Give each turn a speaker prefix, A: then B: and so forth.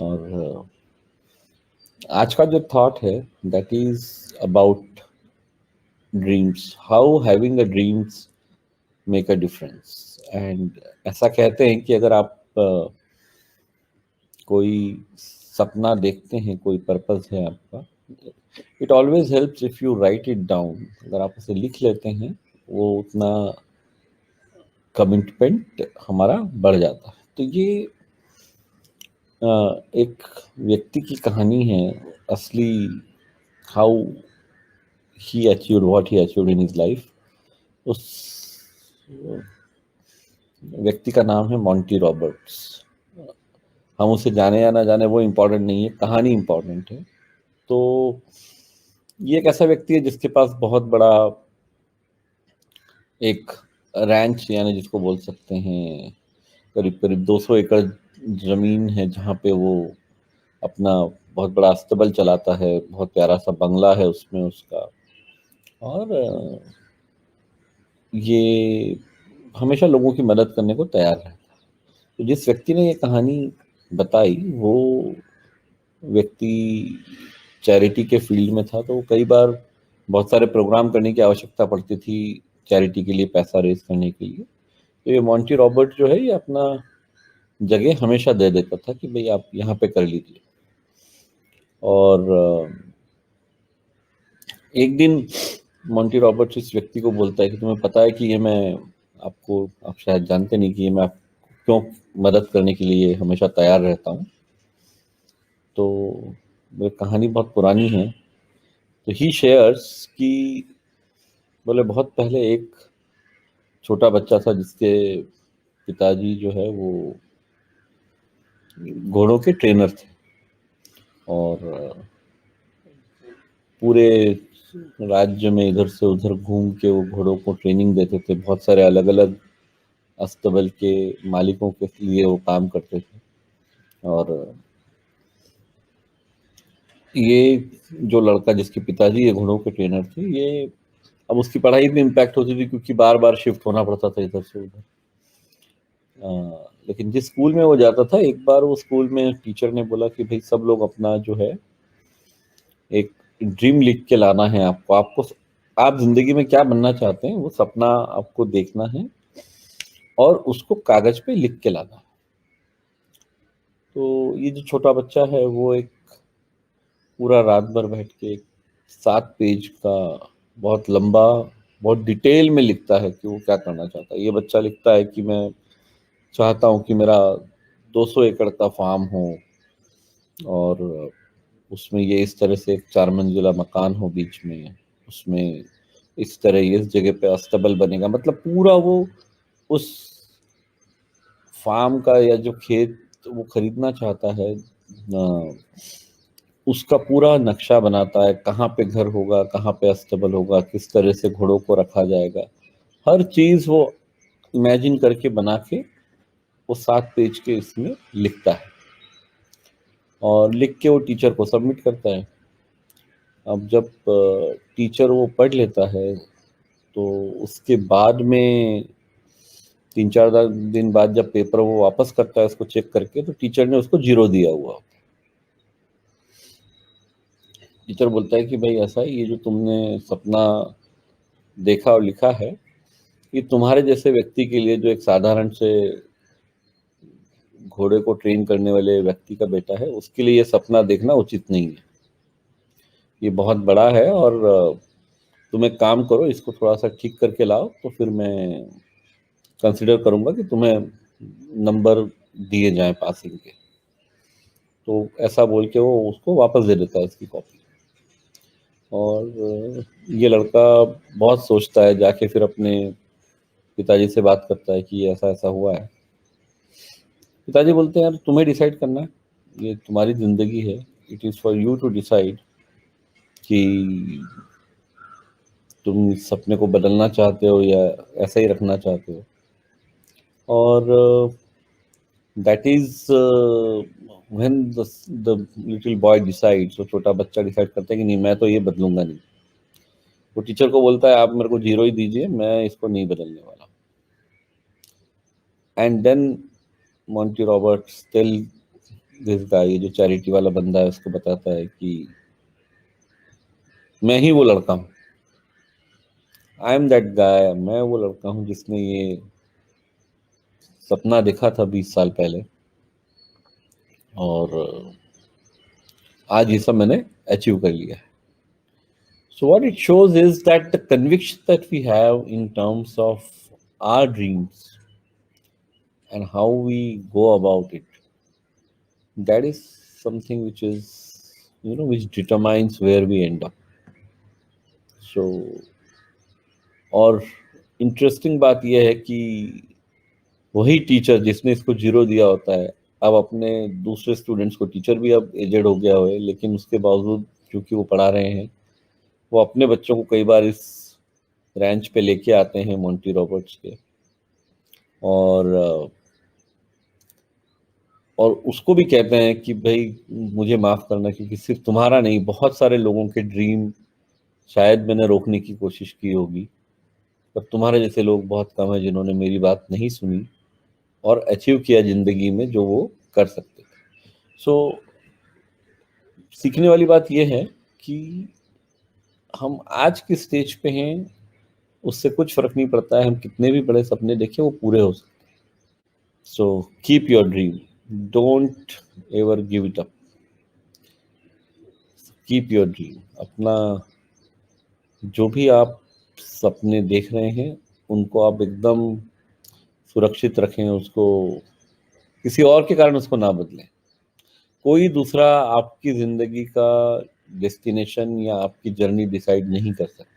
A: और आज का जो थॉट है that is about dreams, how having a dreams make a difference. And ऐसा कहते हैं कि अगर आप कोई सपना देखते हैं, कोई पर्पस है आपका, it always helps if you right it down. अगर आप उसे लिख लेते हैं, वो उतना कमिटमेंट हमारा बढ़ जाता है। तो ये एक व्यक्ति की कहानी है असली, how he achieved what he achieved in his life. उस व्यक्ति का नाम है मॉन्टी रॉबर्ट्स। हम उसे जाने या ना जाने वो इम्पोर्टेंट नहीं है, कहानी इम्पोर्टेंट है। तो ये एक ऐसा व्यक्ति है जिसके पास बहुत बड़ा एक रैंच, यानी जिसको बोल सकते हैं करीब करीब 200 एकड़ जमीन है, जहाँ पे वो अपना बहुत बड़ा अस्तबल चलाता है। बहुत प्यारा सा बंगला है उसमें उसका। और ये हमेशा लोगों की मदद करने को तैयार रहता है। तो जिस व्यक्ति ने ये कहानी बताई, वो व्यक्ति चैरिटी के फील्ड में था। तो कई बार बहुत सारे प्रोग्राम करने की आवश्यकता पड़ती थी चैरिटी के लिए, पैसा रेज करने के लिए। तो ये मॉन्टी रॉबर्ट जो है, ये अपना जगह हमेशा दे देता था कि भाई आप यहाँ पे कर लीजिए। और एक दिन मॉन्टी रॉबर्ट्स इस व्यक्ति को बोलता है कि तुम्हें पता है कि ये मैं आपको, आप शायद जानते नहीं कि ये मैं आपको क्यों मदद करने के लिए हमेशा तैयार रहता हूँ। तो वो कहानी बहुत पुरानी है। तो ही शेयर्स कि बोले बहुत पहले एक छोटा बच्चा था जिसके पिताजी जो है वो घोड़ों के ट्रेनर थे। और पूरे राज्य में इधर से उधर घूम के वो घोड़ों को ट्रेनिंग देते थे। बहुत सारे अलग अलग अस्तबल के मालिकों के लिए वो काम करते थे। और ये जो लड़का जिसके पिताजी ये घोड़ों के ट्रेनर थे, ये अब उसकी पढ़ाई भी इम्पैक्ट होती थी क्योंकि बार बार शिफ्ट होना पड़ता था इधर से उधर। लेकिन जिस स्कूल में वो जाता था, एक बार वो स्कूल में टीचर ने बोला कि भाई सब लोग अपना जो है एक ड्रीम लिख के लाना है आपको। आपको आप जिंदगी में क्या बनना चाहते हैं वो सपना आपको देखना है और उसको कागज पे लिख के लाना है। तो ये जो छोटा बच्चा है वो एक पूरा रात भर बैठ के 7 पेज का बहुत लंबा, बहुत डिटेल में लिखता है कि वो क्या करना चाहता है। ये बच्चा लिखता है कि मैं चाहता हूँ कि मेरा 200 एकड़ का फार्म हो, और उसमें ये इस तरह से एक 4 मंजिला मकान हो बीच में, उसमें इस तरह ये इस जगह पे अस्तबल बनेगा। मतलब पूरा वो उस फार्म का या जो खेत वो खरीदना चाहता है, उसका पूरा नक्शा बनाता है। कहाँ पे घर होगा, कहाँ पे अस्तबल होगा, किस तरह से घोड़ों को रखा जाएगा, हर चीज वो इमेजिन करके बना के वो 7 पेज के इसमें लिखता है। और लिख के वो टीचर को सबमिट करता है। अब जब टीचर वो पढ़ लेता है, तो उसके बाद में 3-4 दिन बाद जब पेपर वो वापस करता है उसको चेक करके, तो टीचर ने उसको 0 दिया हुआ। टीचर बोलता है कि भाई ऐसा है, ये जो तुमने सपना देखा और लिखा है, ये तुम्हारे जैसे व्यक्ति के लिए, जो एक साधारण से घोड़े को ट्रेन करने वाले व्यक्ति का बेटा है, उसके लिए ये सपना देखना उचित नहीं है। ये बहुत बड़ा है, और तुम एक काम करो, इसको थोड़ा सा ठीक करके लाओ, तो फिर मैं कंसिडर करूंगा कि तुम्हें नंबर दिए जाएं पासिंग के। तो ऐसा बोल के वो उसको वापस दे देता है उसकी कॉपी। और ये लड़का बहुत सोचता है, जाके फिर अपने पिताजी से बात करता है कि ऐसा ऐसा हुआ है। पिताजी बोलते हैं यार तुम्हें डिसाइड करना है, ये तुम्हारी जिंदगी है, it is for you to decide कि तुम इस सपने को बदलना चाहते हो या ऐसा ही रखना चाहते हो। और that is when the little boy decides, वो छोटा बच्चा डिसाइड करता है कि नहीं, मैं तो ये बदलूंगा नहीं। वो टीचर को बोलता है आप मेरे को 0 ही दीजिए, मैं इसको नहीं बदलने वाला। And then Monty Roberts tell this guy, जो चैरिटी वाला बंदा है, उसको बताता है कि मैं ही वो लड़का हूँ, आई एम दैट गाय, मैं वो लड़का हूँ जिसने ये सपना देखा था 20 साल पहले, और आज ये सब मैंने अचीव कर लिया है. So what it shows is that the conviction that we have in terms of our dreams and how we go about it, that is something which is, which determines where we end up. So, और interesting बात यह है कि वही teacher जिसने इसको 0 दिया होता है, अब अपने दूसरे स्टूडेंट्स को, टीचर भी अब एजेड हो गया है, लेकिन उसके बावजूद क्योंकि वो पढ़ा रहे हैं, वो अपने बच्चों को कई बार इस रैंच पे लेके आते हैं मोंटी रॉबर्ट्स के, और उसको भी कहते हैं कि भाई मुझे माफ करना, क्योंकि सिर्फ तुम्हारा नहीं, बहुत सारे लोगों के ड्रीम शायद मैंने रोकने की कोशिश की होगी, पर तुम्हारे जैसे लोग बहुत कम है जिन्होंने मेरी बात नहीं सुनी और अचीव किया जिंदगी में जो वो कर सकते थे. सो सीखने वाली बात यह है कि हम आज किस स्टेज पे हैं उससे कुछ फर्क नहीं पड़ता है, हम कितने भी बड़े सपने देखें वो पूरे हो सकते हैं. So keep your dream, don't ever give it up, keep your dream. अपना जो भी आप सपने देख रहे हैं उनको आप एकदम सुरक्षित रखें, उसको किसी और के कारण उसको ना बदलें. कोई दूसरा आपकी जिंदगी का डेस्टिनेशन या आपकी जर्नी डिसाइड नहीं कर सकता.